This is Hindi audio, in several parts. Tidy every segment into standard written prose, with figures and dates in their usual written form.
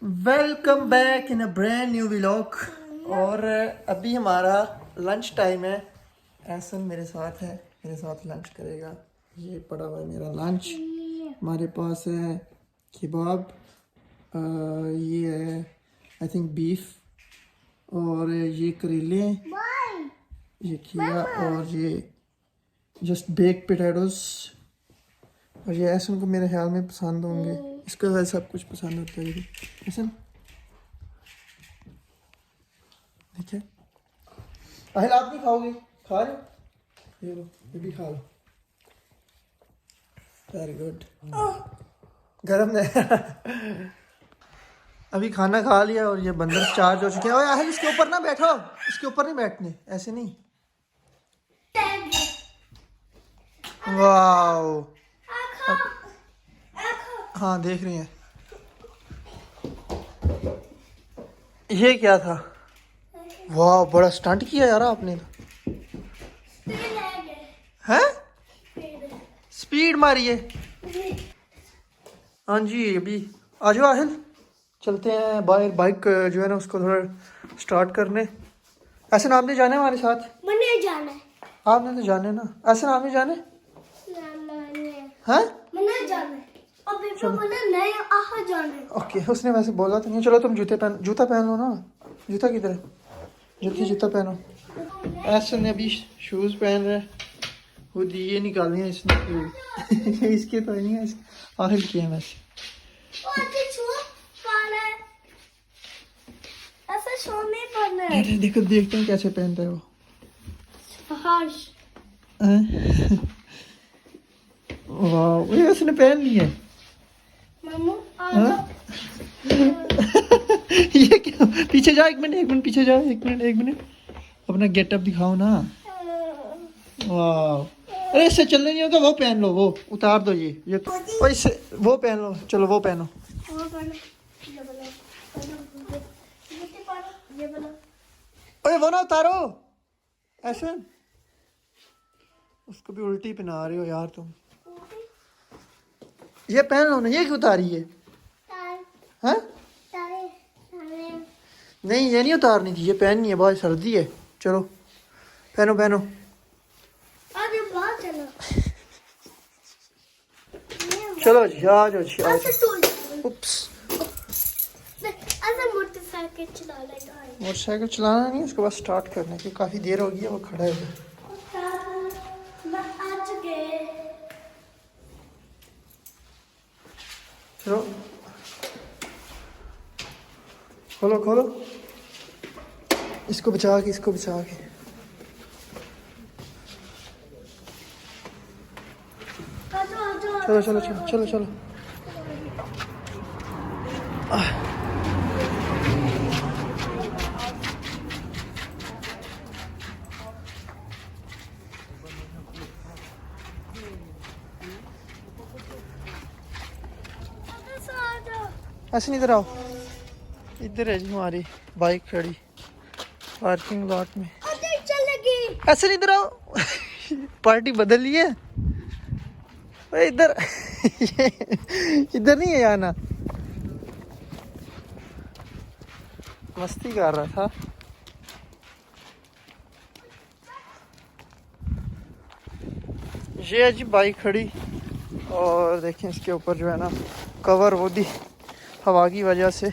Welcome back in a brand new vlog. और अभी हमारा लंच टाइम है। एहसन मेरे साथ है, मेरे साथ लंच करेगा। ये पड़ा हुआ है मेरा लंच। हमारे पास है कबाब, ये है आई थिंक बीफ, और ये करेले हैं, ये खीरा, और ये जस्ट बेक पोटैटोस। और ये एहसन को मेरे ख्याल में पसंद होंगे, इसको वैसे सब कुछ पसंद होता है। एहसन ठीक है। अहिल आप नहीं खाओगे? खा रहे हो? ये लो, ये भी खा लो। Very good. गरम है। अभी खाना खा लिया और ये बंदर चार्ज हो चुके हैं। ओए अहिल इसके ऊपर ना बैठो, इसके ऊपर नहीं बैठने, ऐसे नहीं। वाओ, हाँ देख रही हैं। ये क्या था? वाह, बड़ा स्टंट किया यार आपने। हैं? स्पीड मारी है। हाँ जी, अभी आ जाओ आहिल, चलते हैं बाहर। बाइक जो है ना उसको थोड़ा स्टार्ट करने। ऐसे नाम नहीं जाने हमारे साथ? मैंने जाना है। आपने तो जाने ना, ऐसे नाम नहीं जाने हैं? मैंने जाना है। और बेटा बोला नहीं आहा जाना है। ओके, उसने वैसे बोला तो नहीं। चलो तुम जूता पहन लो ना। जूता किधर है? जल्दी जूता पहनो। ऐसे ने अभी शूज पहन रहे हैं। खुद ये निकाले हैं इसने। इसके तो नहीं है, आखिर किए हैं वैसे। ऐसा शो नहीं करना है। अरे देखो, देखते हैं कैसे पहनता है वो। वाह, ये उसने पहन ली है। ये क्या? पीछे जाओ, एक मिनट पीछे जाओ, एक मिनट अपना गेटअप दिखाओ ना। वाह, अरे इससे चलने नहीं होगा, वो पहन लो, वो उतार दो। ये तो इससे वो पहन लो। चलो वो पहनो। अरे वो ना उतारो। ऐसे उसको भी उल्टी पहना रहे हो यार तुम। ये पहन लो ना, ये क्यों उतारी है? हैं? नहीं, ये नहीं उतारनी थी, ये पहननी है, बहुत सर्दी है। चलो पहनो पहनो। चलो जी, आ जाओ जी, आ जाओ। उप्स, मोटरसाइकिल चलाना नहीं, उसके बाद स्टार्ट करने की काफ़ी देर हो गई है, वो खड़ा है। चलो खोलो खोलो, इसको बचा के, इसको बचा के। चलो चलो चलो चलो चलो। ऐसे नहीं, इधर आओ। इधर है जी हमारी बाइक खड़ी पार्किंग लॉट में। ऐसे नहीं, इधर आओ। पार्टी बदल ली है। इधर इधर नहीं है आना, मस्ती कर रहा था। ये है जी बाइक खड़ी, और देखें इसके ऊपर जो है ना कवर वो दी हवा की वजह से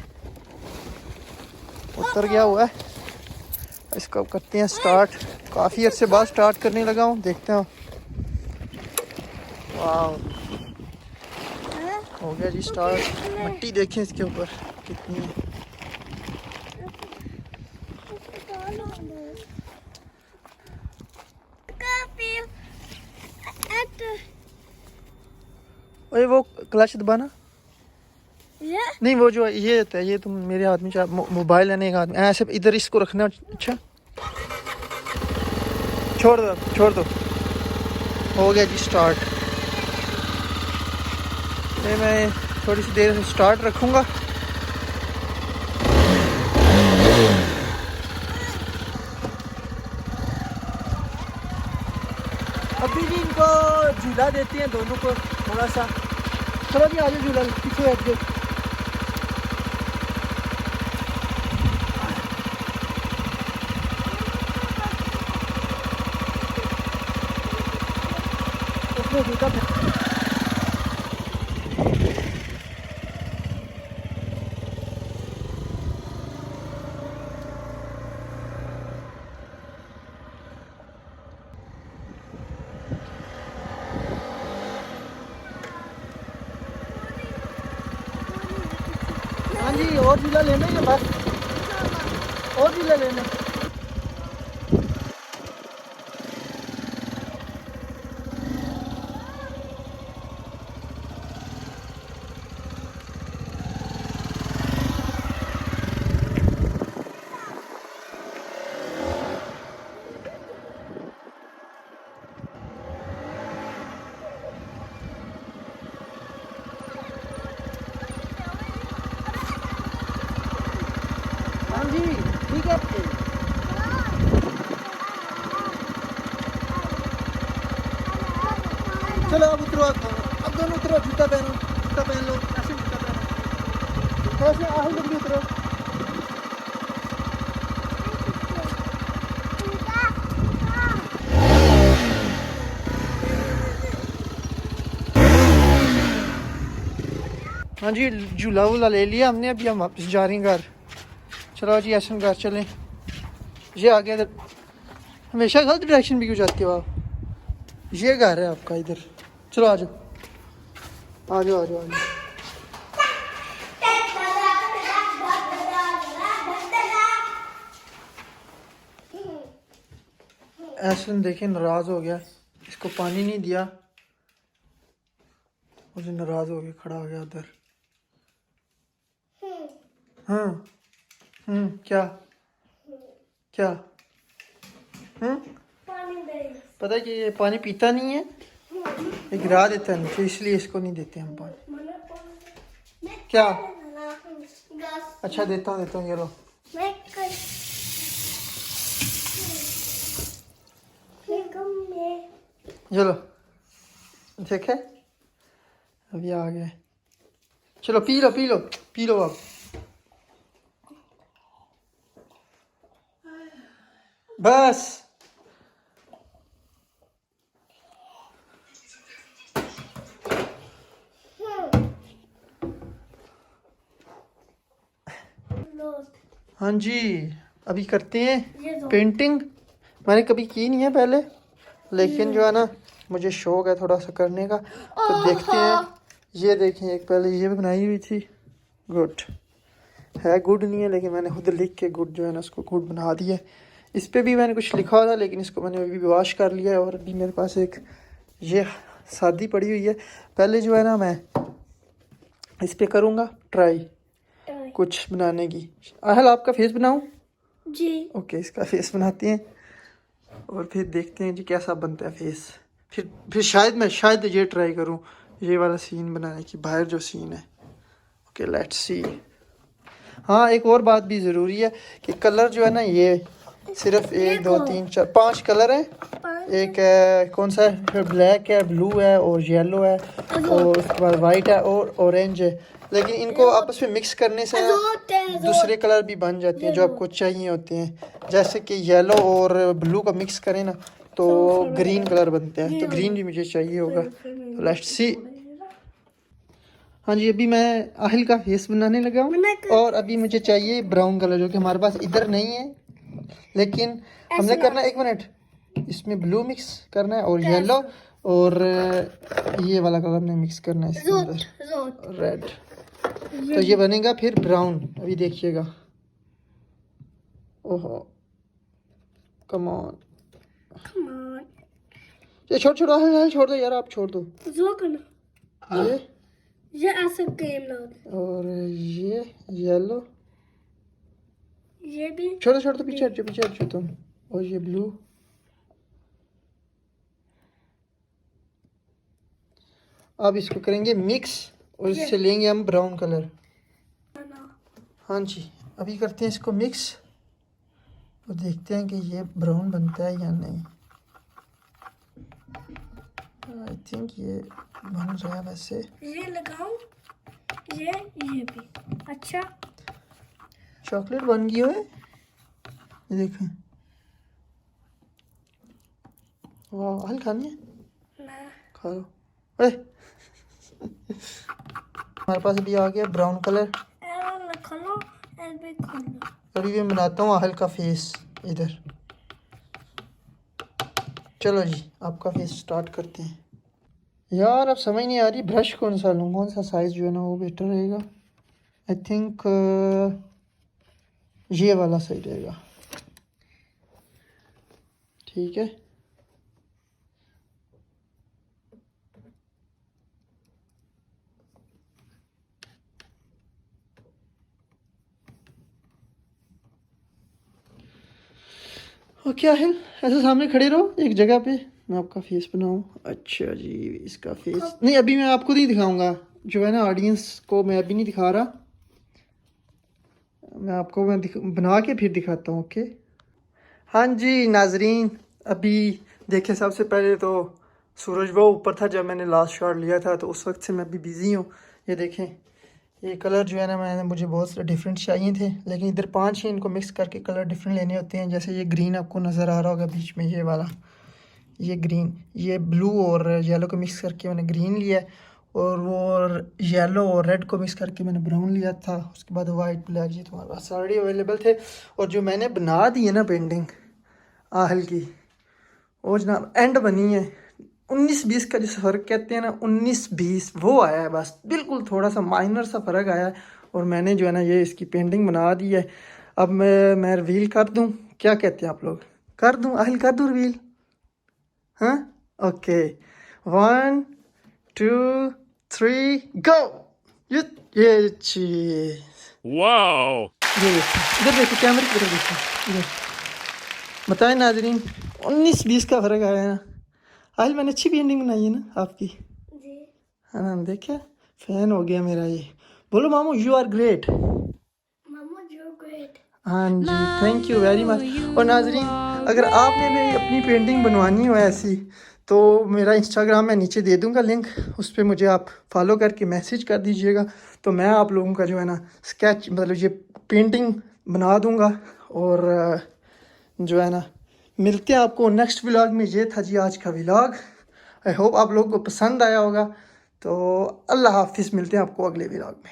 उतर गया हुआ है। इसको अब करते हैं स्टार्ट। काफ़ी अर्से बाद स्टार्ट करने लगा हूँ, देखते हैं। वाह, हो गया जी स्टार्ट। मिट्टी देखें इसके ऊपर कितनी है। ओए वो क्लच दबाना। नहीं, वो जो ये होता है, ये तुम मेरे हाथ में मोबाइल है ना एक हाथ में, ऐसे इधर इसको रखना। अच्छा छोड़ दो, छोड़ दो। हो गया जी स्टार्ट। ये मैं थोड़ी सी देर से स्टार्ट रखूँगा। अभी भी इनको झूला देते हैं दोनों को थोड़ा सा। चलो जी आ जाओ, झूला पीछे बैठ जाओ। पहलो जूता हाँ जी, और झूला लेना ही है बस, और झूला लेना। हाँ जी ठीक है। चलो अब उतरो, अब दोनों उतरो, जूता पहनो, जूता पहन लो, ऐसे जूता पहनो, थोड़ा सा आगे जल्दी उतरो। हाँ जी, झूला वूला ले लिया हमने, अभी हम वापस जा रहे हैं घर। चलो जी ऐसा घर चलें। ये आ गया इधर, हमेशा गलत डायरेक्शन भी क्यों जाती हो आप? ये घर है आपका इधर। चलो आ जाओ, आ जाओ, आ जाओ, आ जाओ। ऐसा देखें नाराज हो गया, इसको पानी नहीं दिया, मुझे नाराज हो गया, खड़ा हो गया उधर। हाँ क्या क्या पता है कि ये पानी पीता नहीं है, ये गिरा देता है नीचे, इसलिए इसको नहीं देते हम पानी। क्या? अच्छा देता हूँ ये लो। चलो देखे, अभी आ गए। चलो P low P low P low अब। बस हाँ जी, अभी करते हैं पेंटिंग। मैंने कभी की नहीं है पहले, लेकिन जो है ना मुझे शौक है थोड़ा सा करने का, तो देखते हैं। ये देखें, एक पहले ये भी बनाई हुई थी, गुड है, गुड नहीं है लेकिन मैंने खुद लिख के गुड जो है ना उसको गुड बना दिया। इस पे भी मैंने कुछ लिखा था, लेकिन इसको मैंने अभी वॉश कर लिया है। और अभी मेरे पास एक ये सादी पड़ी हुई है। पहले जो है ना मैं इस पे करूँगा ट्राई कुछ बनाने की। आहल आपका फेस बनाऊं? जी ओके, इसका फेस बनाते हैं और फिर देखते हैं जी कैसा बनता है फेस। फिर शायद ये ट्राई करूं, ये वाला सीन बनाने की, बाहर जो सीन है। Okay let's see. हाँ, एक और बात भी ज़रूरी है कि कलर जो है ना, ये सिर्फ 1 2 3 4 5 कलर हैं। एक कौन सा है, फिर ब्लैक है, ब्लू है और येलो है, और उसके बाद वाइट है और ऑरेंज है। लेकिन इनको आपस में मिक्स करने से ना दूसरे कलर भी बन जाते हैं जो आपको चाहिए होते हैं। जैसे कि येलो और ब्लू का मिक्स करें ना तो ग्रीन कलर बनता है, तो ग्रीन भी मुझे चाहिए होगा। तो लेट्स सी। हाँ जी, अभी मैं आहिल का फेस बनाने लगा हूँ, और अभी मुझे चाहिए ब्राउन कलर, जो कि हमारे पास इधर नहीं है। लेकिन हमने करना, 1 मिनट, इसमें ब्लू मिक्स करना है और येलो, और ये वाला कलर हमने मिक्स करना है इसके अंदर, रेड। तो ये बनेगा फिर ब्राउन। अभी देखिएगा। ओहो, कम ऑन, ये छोड़ छोड़ दो यार, आप छोड़ दो। ये ऐसे गेम ना, और ये येलो, ये भी छोड़ दो, पीछे हट जाओ तुम। और ये ब्लू, अब इसको करेंगे मिक्स और इससे लेंगे हम ब्राउन कलर। हाँ जी, अभी करते हैं इसको मिक्स और देखते हैं कि ये ब्राउन बनता है या नहीं। आई थिंक ये बन रहा है वैसे। ये लगाऊं, ये भी अच्छा। चॉकलेट बन गई है, ये देखें। वाह, हल खानी है? ना खा लो। ओए हमारे पास भी आ गया ब्राउन कलर। खलो भी खलो। अभी मैं बनाता हूँ आहल का फेस इधर। चलो जी आपका फेस स्टार्ट करते हैं। यार अब समझ नहीं आ रही ब्रश कौन सा लूँ, कौन सा साइज़ जो है ना वो बेटर रहेगा। आई थिंक ये वाला सही रहेगा। ठीक है ओके आहिल ऐसे सामने खड़े रहो एक जगह पे, मैं आपका फेस बनाऊँ। अच्छा जी इसका फेस नहीं अभी मैं आपको नहीं दिखाऊंगा, जो है ना ऑडियंस को मैं अभी नहीं दिखा रहा, मैं आपको बना के फिर दिखाता हूँ। ओके हाँ जी नाजरीन, अभी देखिए सबसे पहले तो सूरज वो ऊपर था जब मैंने लास्ट शॉट लिया था, तो उस वक्त से मैं अभी बिज़ी हूँ। ये देखें ये कलर जो है ना मैंने मुझे बहुत से डिफरेंट चाहिए थे, लेकिन इधर 5 ही इनको मिक्स करके कलर डिफरेंट लेने होते हैं। जैसे ये ग्रीन आपको नज़र आ रहा होगा बीच में, ये वाला ये ग्रीन, ये ब्लू और येलो को मिक्स करके मैंने ग्रीन लिया है, और वो येलो और रेड को मिक्स करके मैंने ब्राउन लिया था। उसके बाद वाइट ब्लैक ये तुम्हारे पास ऑलरेडी अवेलेबल थे। और जो मैंने बना दी है ना पेंटिंग आहल की, वो जनाब एंड बनी है 19-20 का, जिस फ़र्क कहते हैं ना 19-20 वो आया है, बस बिल्कुल थोड़ा सा माइनर सा फ़र्क आया है। और मैंने जो है ना ये इसकी पेंटिंग बना दी है। अब मैं रिवील कर दूं, क्या कहते हैं आप लोग, कर दूं आहिल, कर दूं रिवील? हाँ ओके 1 2 3 गो। ये चीज़ Wow! ये देखो, इधर देखो कैमरे की तरफ देखो इधर, बताएं नाजरीन 19-20 का फ़र्क आया है ना। आहिल मैंने अच्छी पेंटिंग बनाई है ना आपकी? जी हाँ देखा, फैन हो गया मेरा ये। बोलो मामू यू आर ग्रेट। मामू यू ग्रेट। हाँ जी थैंक यू वेरी मच। और नाजरीन अगर आपने भी अपनी पेंटिंग बनवानी हो ऐसी, तो मेरा इंस्टाग्राम मैं नीचे दे दूँगा लिंक, उस पर मुझे आप फॉलो करके मैसेज कर दीजिएगा, तो मैं आप लोगों का जो है ना स्केच मतलब ये पेंटिंग बना दूँगा। और जो है ना मिलते हैं आपको नेक्स्ट व्लॉग में। ये था जी आज का व्लॉग, आई होप आप लोगों को पसंद आया होगा। तो अल्लाह हाफिज़, मिलते हैं आपको अगले व्लॉग में।